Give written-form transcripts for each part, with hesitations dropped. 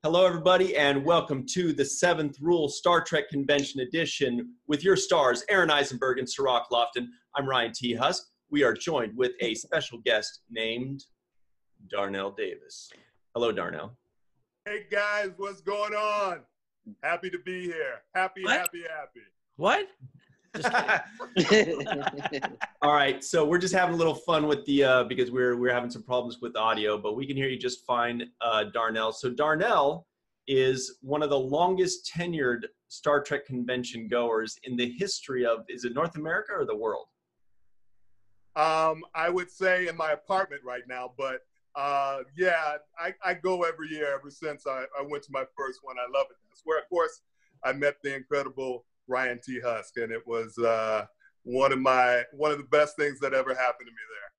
Hello, everybody, and welcome to the 7th Rule Star Trek Convention Edition with your stars, Aaron Eisenberg and Sirach Lofton. I'm Ryan T. Husk. We are joined with a special guest named Darnell Davis. Hello, Darnell. Hey, guys, what's going on? Happy to be here. Happy. What? All right, so we're just having a little fun with the because we're having some problems with audio, but we can hear you just fine, Darnell. So Darnell is one of the longest tenured Star Trek convention goers in the history of, is it North America or the world? I would say in my apartment right now, but yeah, I go every year ever since I went to my first one. I love it. That's where, of course, I met the incredible Ryan T. Husk, and it was one of the best things that ever happened to me there.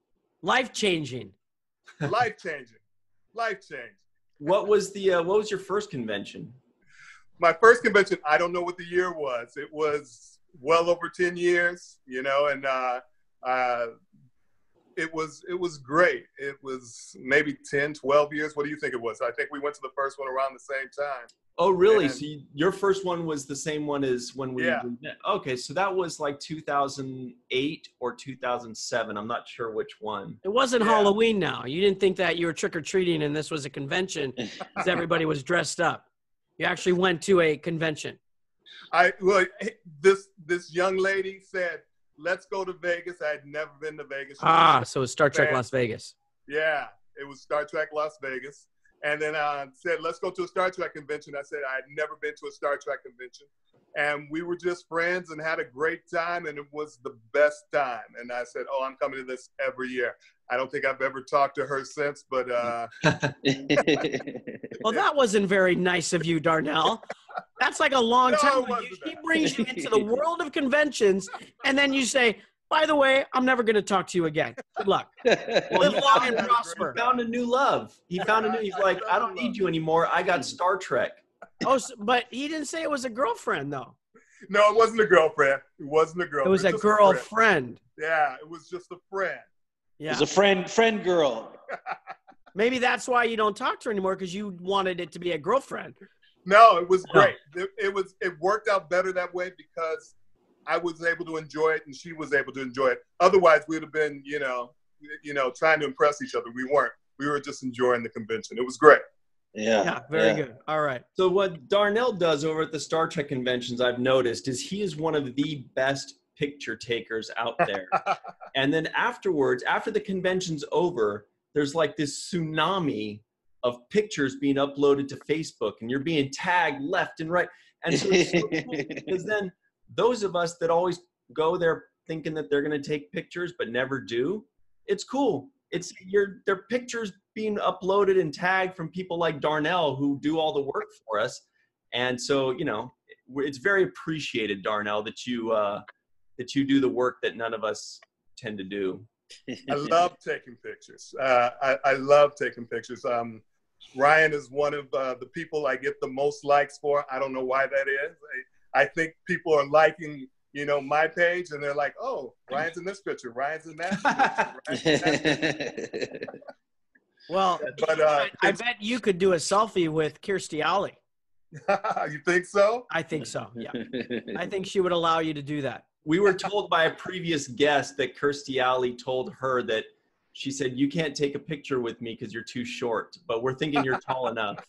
Life-changing. Life-changing. What was your first convention? My first convention, I don't know what the year was. It was well over 10 years, you know, and it was great. It was maybe 10, 12 years. What do you think it was? I think we went to the first one around the same time. Oh, really? So your first one was the same one as when we met. Okay, so that was like 2008 or 2007. I'm not sure which one. It wasn't Halloween now. You didn't think that you were trick-or-treating and this was a convention because everybody was dressed up. You actually went to a convention. This young lady said, let's go to Vegas. I had never been to Vegas. So it's Star Trek Las Vegas. Yeah, it was Star Trek Las Vegas. And then said, let's go to a Star Trek convention. I said, I had never been to a Star Trek convention. And we were just friends and had a great time, and it was the best time. And I said, oh, I'm coming to this every year. I don't think I've ever talked to her since, but... Well, that wasn't very nice of you, Darnell. That's like a long time. She brings you into the world of conventions, and then you say, by the way, I'm never going to talk to you again. Good luck. Live long and prosper. He found a new love. He's like, I don't need you anymore. I got Star Trek. Oh, but he didn't say it was a girlfriend, though. No, it wasn't a girlfriend. It wasn't a girlfriend. It was a girlfriend. Yeah, it was just a friend. Yeah. It was a friend girl. Maybe that's why you don't talk to her anymore, because you wanted it to be a girlfriend. No, it was great. It worked out better that way because I was able to enjoy it and she was able to enjoy it. Otherwise, we'd have been, you know, trying to impress each other. We weren't. We were just enjoying the convention. It was great. Yeah, very good. All right. So what Darnell does over at the Star Trek conventions, I've noticed, is he is one of the best picture takers out there. And then afterwards, after the convention's over, there's like this tsunami of pictures being uploaded to Facebook, and you're being tagged left and right. And so it's so cool because then those of us that always go there thinking that they're going to take pictures but never do, it's cool. They're pictures being uploaded and tagged from people like Darnell who do all the work for us. And so, you know, it's very appreciated, Darnell, that you do the work that none of us tend to do. I love taking pictures. I love taking pictures. Ryan is one of the people I get the most likes for. I don't know why that is. I think people are liking, you know, my page, and they're like, "Oh, Ryan's in this picture. Ryan's in that picture." Well, but I bet you could do a selfie with Kirstie Alley. You think so? I think so. Yeah, I think she would allow you to do that. We were told by a previous guest that Kirstie Alley told her that she said, "You can't take a picture with me because you're too short, but we're thinking you're tall enough."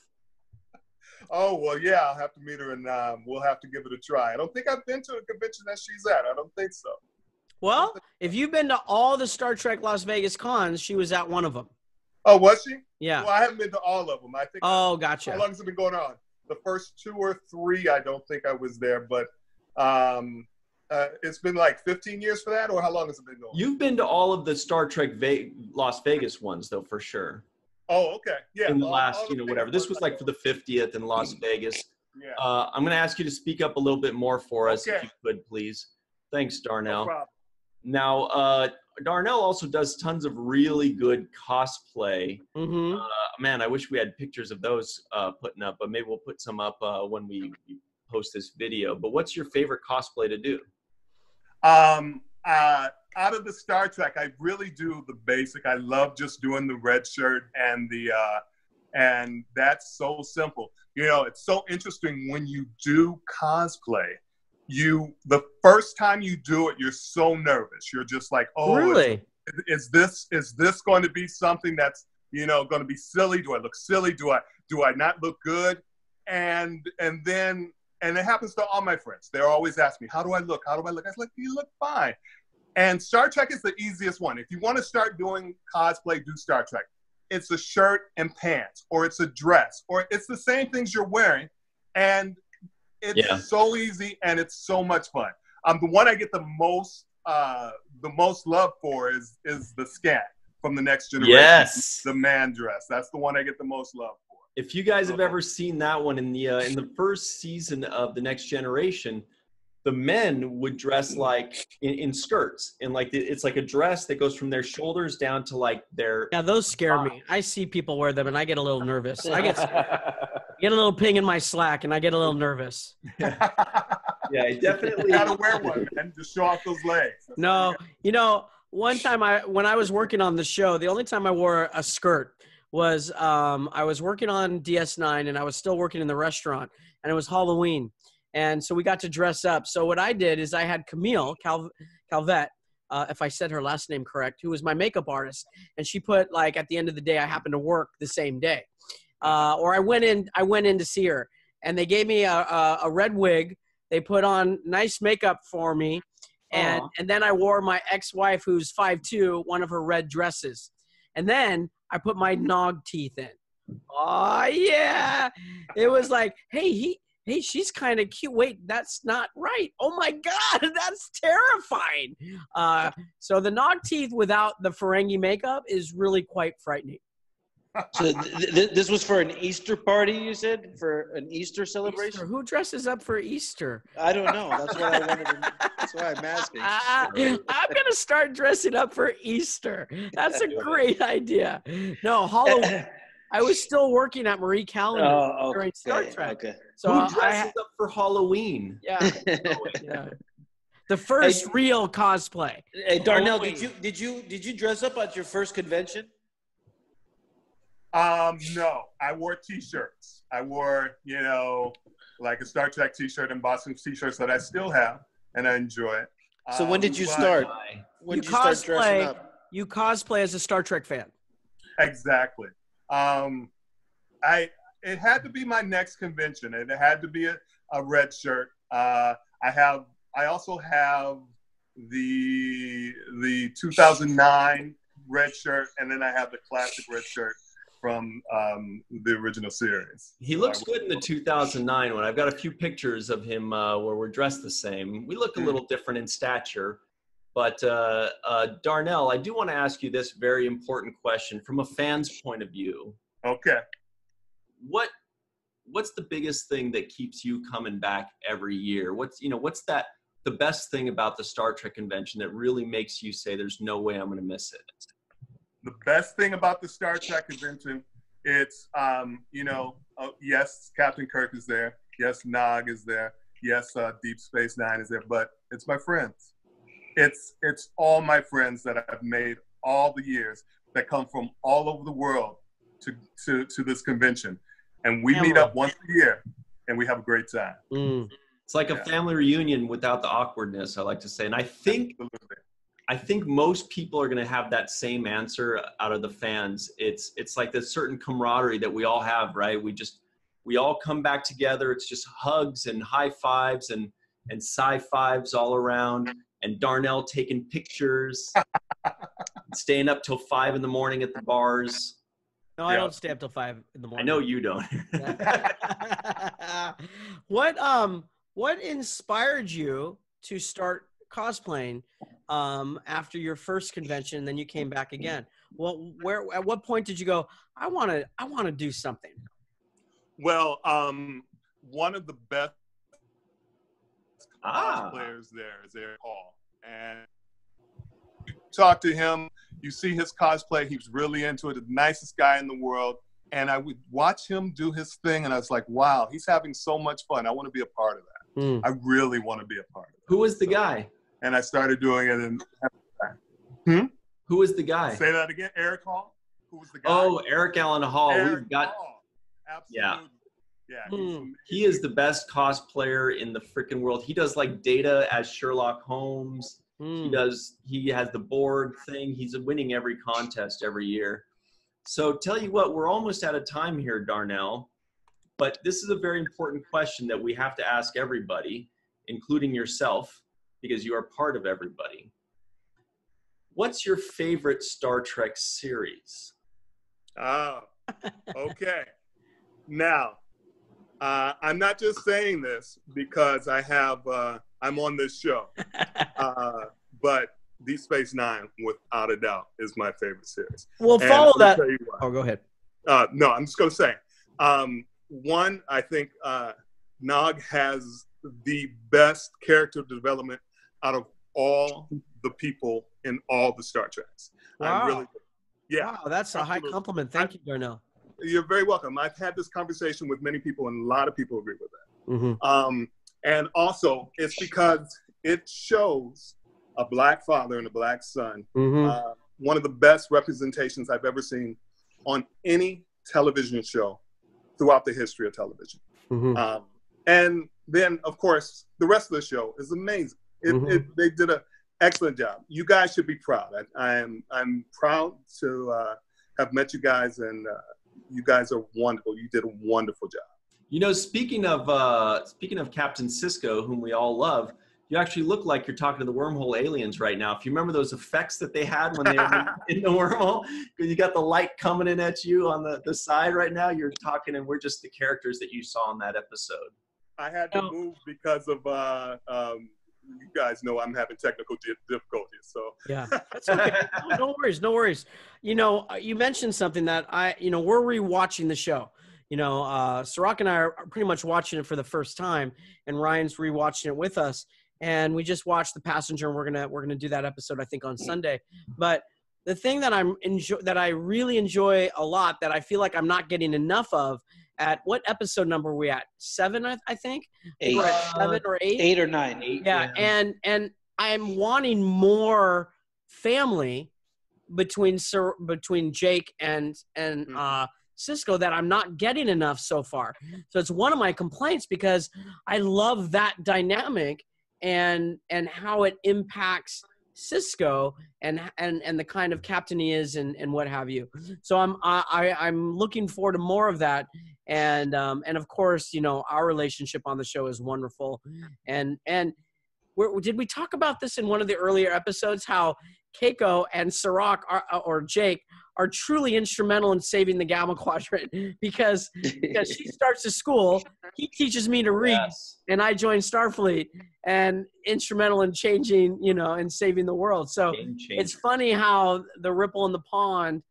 Oh, well, yeah, I'll have to meet her and we'll have to give it a try. I don't think I've been to a convention that she's at. I don't think so. Well, if you've been to all the Star Trek Las Vegas cons, she was at one of them. Oh, was she? Yeah. Well, I haven't been to all of them. I think. Oh, gotcha. How long has it been going on? The first 2 or 3, I don't think I was there, but it's been like 15 years for that, or how long has it been going? You've been to all of the Star Trek Las Vegas ones, though, for sure. Oh, okay. Yeah. In the last, whatever. This was like for the 50th in Las Vegas. Yeah. I'm going to ask you to speak up a little bit more for us, if you could, please. Thanks, Darnell. No problem. Now, Darnell also does tons of really good cosplay. Mm-hmm. Man, I wish we had pictures of those putting up, but maybe we'll put some up when we post this video. But what's your favorite cosplay to do? Out of the Star Trek, I really do the basic. I love just doing the red shirt and the and that's so simple. You know, it's so interesting when you do cosplay. The first time you do it, you're so nervous. You're just like, oh, Really? Is this going to be something that's, you know, going to be silly? Do I look silly? Do I not look good? And it happens to all my friends. They're always asking me, how do I look? How do I look? I was like, you look fine. And Star Trek is the easiest one. If you want to start doing cosplay, do Star Trek. It's a shirt and pants, or it's a dress, or it's the same things you're wearing. And it's so easy, and it's so much fun. The one I get the most love for is the scat from The Next Generation. Yes. The man dress. That's the one I get the most love for. If you guys have ever seen that one in the first season of The Next Generation, the men would dress like in skirts, and like it's like a dress that goes from their shoulders down to like their. Yeah, those scare me. I see people wear them, and I get a little nervous. I get a little ping in my slack, and I get a little nervous. Yeah, definitely. You gotta wear one, man, to show off those legs. No, you know, one time when I was working on the show, the only time I wore a skirt was I was working on DS9, and I was still working in the restaurant, and it was Halloween. And so we got to dress up. So what I did is I had Camille Calvette, if I said her last name correct, who was my makeup artist. And she put, like, at the end of the day, I happened to work the same day. Or I went in to see her. And they gave me a red wig. They put on nice makeup for me. And then I wore my ex-wife, who's 5'2", one of her red dresses. And then I put my nog teeth in. Oh, yeah. It was like, hey, she's kind of cute. Wait, that's not right. Oh my God, that's terrifying. So the nog teeth without the Ferengi makeup is really quite frightening. So this was for an Easter party, you said? For an Easter celebration? Easter? Who dresses up for Easter? I don't know. That's what I wanted to, that's why I'm asking. I'm going to start dressing up for Easter. That's a great idea. No, Halloween. I was still working at Marie Callender's during Star Trek. Okay. So who dresses up for Halloween? Yeah. The first real cosplay. Hey, Darnell, did you dress up at your first convention? No, I wore T-shirts. I wore, you know, like a Star Trek T-shirt and Boston T-shirts that I still have, and I enjoy it. So when did you start? When did you start dressing up? You cosplay as a Star Trek fan. Exactly. It had to be my next convention. It had to be a red shirt. I also have the 2009 red shirt, and then I have the classic red shirt from the original series. He looks good in the 2009 one. I've got a few pictures of him where we're dressed the same. We look a little different in stature. But Darnell, I do want to ask you this very important question from a fan's point of view. Okay. What's the biggest thing that keeps you coming back every year? What's the best thing about the Star Trek convention that really makes you say there's no way I'm going to miss it? The best thing about the Star Trek convention, it's yes, Captain Kirk is there. Yes, Nog is there. Yes, Deep Space Nine is there. But it's my friends. It's all my friends that I've made all the years that come from all over the world to this convention. And we meet up once a year, and we have a great time. It's like a family reunion without the awkwardness, I like to say. And I think most people are going to have that same answer out of the fans. It's like this certain camaraderie that we all have, right? We all come back together. It's just hugs and high fives and sci-fives all around. And Darnell taking pictures, staying up till 5 a.m. at the bars. No, I don't stay up till 5 a.m. I know you don't. What inspired you to start cosplaying after your first convention, and then you came back again? Well, at what point did you go, I want to do something? Well, one of the best cosplayers there is Eric Hall, and you talk to him, you see his cosplay, he's really into it, the nicest guy in the world, and I would watch him do his thing, and I was like, wow, he's having so much fun. I want to be a part of that. I really want to be a part of it. Who was the guy? And I started doing it. And Who was the guy? Say that again. Eric Hall. Who was the guy? Oh, Eric Allen Hall. Eric We've got. Hall. Absolutely. Yeah. Yeah, he is the best cosplayer in the freaking world. He does like Data as Sherlock Holmes. He has the board thing. He's winning every contest every year. So tell you what, we're almost out of time here, Darnell. But this is a very important question that we have to ask everybody, including yourself, because you are part of everybody. What's your favorite Star Trek series? Oh, okay. Now, I'm not just saying this because I'm on this show, but Deep Space Nine, without a doubt, is my favorite series. We'll follow that. Oh, go ahead. No, I'm just going to say, one, I think Nog has the best character development out of all the people in all the Star Treks. Wow. Yeah. Wow, that's a high compliment. Thank you, Darnell. You're very welcome. I've had this conversation with many people, and a lot of people agree with that. Mm-hmm. And also, it's because it shows a black father and a black son. Mm-hmm. One of the best representations I've ever seen on any television show throughout the history of television. Mm-hmm. And then, of course, the rest of the show is amazing. They did an excellent job. You guys should be proud. I'm proud to have met you guys, and you guys are wonderful. You did a wonderful job. You know, speaking of Captain Sisko, whom we all love, you actually look like you're talking to the wormhole aliens right now. If you remember those effects that they had when they were in the wormhole, because you got the light coming in at you on the side right now, you're talking, and we're just the characters that you saw in that episode. I had to move because of you guys know I'm having technical difficulties. So yeah, that's okay. No worries, no worries. You know, you mentioned something that we're rewatching the show. You know, Sirach and I are pretty much watching it for the first time, and Ryan's rewatching it with us. And we just watched The Passenger, and we're gonna do that episode, I think, on Sunday. But the thing that I really enjoy a lot, that I feel like I'm not getting enough of, at what episode number are we at? 7, I think. 8. We're at 7 or 8. 8 or 9. 8, yeah. And I'm wanting more family between Jake and Sisko that I'm not getting enough so far. So it's one of my complaints, because I love that dynamic and how it impacts Sisko and the kind of captain he is and what have you. So I'm looking forward to more of that. And of course, you know, our relationship on the show is wonderful. And did we talk about this in one of the earlier episodes, how Keiko and Sirach or Jake are truly instrumental in saving the Gamma Quadrant, because she starts to school, he teaches me to read, and I join Starfleet, and instrumental in changing, you know, and saving the world. So it's funny how the ripple in the pond,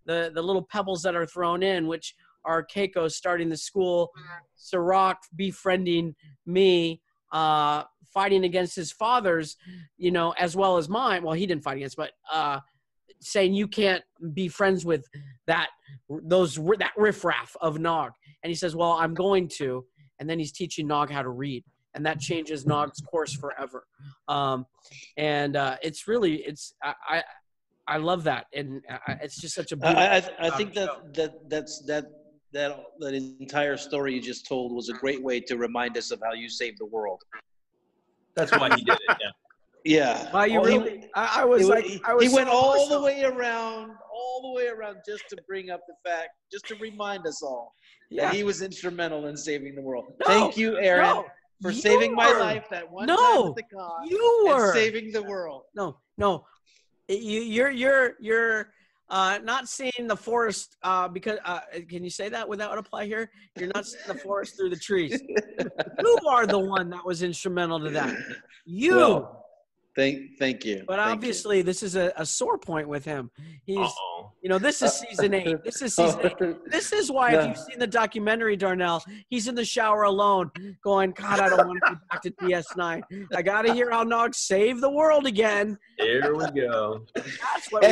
the little pebbles that are thrown in, which are Keiko starting the school, Sirach befriending me, fighting against his father's, you know, as well as mine. Well, he didn't fight against, but saying you can't be friends with that riffraff of Nog. And he says, well, I'm going to. And then he's teaching Nog how to read. And that changes Nog's course forever. It's really, I love that. And it's just such a beautiful I think that entire story you just told was a great way to remind us of how you saved the world. That's why he did it, yeah. Yeah. Wow, you really? I was he went all the way around just to bring up the fact, just to remind us all that he was instrumental in saving the world. Thank you, Aaron, for saving my life that one time at the con. And saving the world. No. You're not seeing the forest because can you say that without apply here? You're not seeing the forest through the trees. You are the one that was instrumental to that. You. Well, thank you. But obviously, this is a sore point with him. He's, you know, this is season 8. This is season 8. This is why, if you've seen the documentary, Darnell, he's in the shower alone, going, God, I don't want to go back to DS9. I got to hear how Nog saved the world again. Here we go. That's what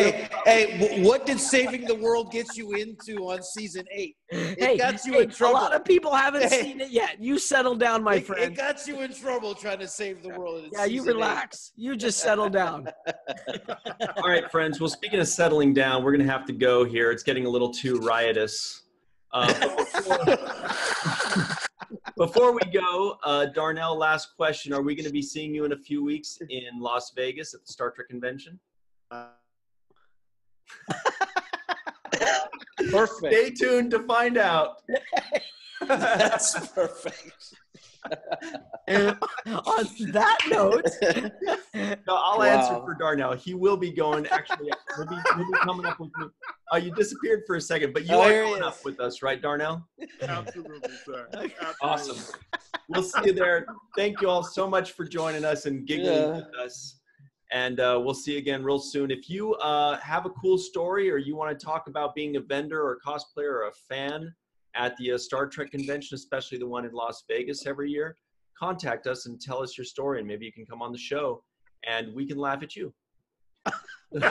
what did saving the world get you into on season 8? It got you in trouble. A lot of people haven't seen it yet. You settle down, my friend. It got you in trouble trying to save the world. Yeah, you relax. You just settle down. All right, friends. Well, speaking of settling down, we're going to have to go here. It's getting a little too riotous. Before we go, Darnell, last question. Are we going to be seeing you in a few weeks in Las Vegas at the Star Trek convention? Perfect. Stay tuned to find out. That's perfect. And on that note, No, I'll answer for Darnell. He will be going. Actually, he'll be coming up with me. Oh, you disappeared for a second, but you are going up with us, right, Darnell? Absolutely, sir. Absolutely. Awesome. We'll see you there. Thank you all so much for joining us and giggling with us. And we'll see you again real soon. If you have a cool story or you want to talk about being a vendor or a cosplayer or a fan at the Star Trek convention, especially the one in Las Vegas every year, contact us and tell us your story, and maybe you can come on the show and we can laugh at you. No,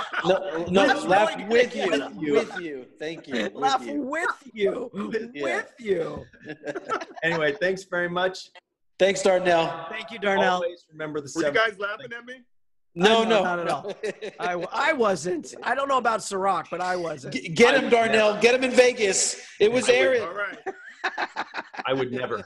laugh with you. Thank you. Laugh with you. With you. Anyway, thanks very much. Thanks, Darnell. Thank you, Darnell. Always remember the Were you 7th. guys laughing at me? No, not at all. I wasn't. I don't know about Ciroc, but I wasn't. Get him, Darnell. Get him in Vegas. It was Aaron. All right. I would never.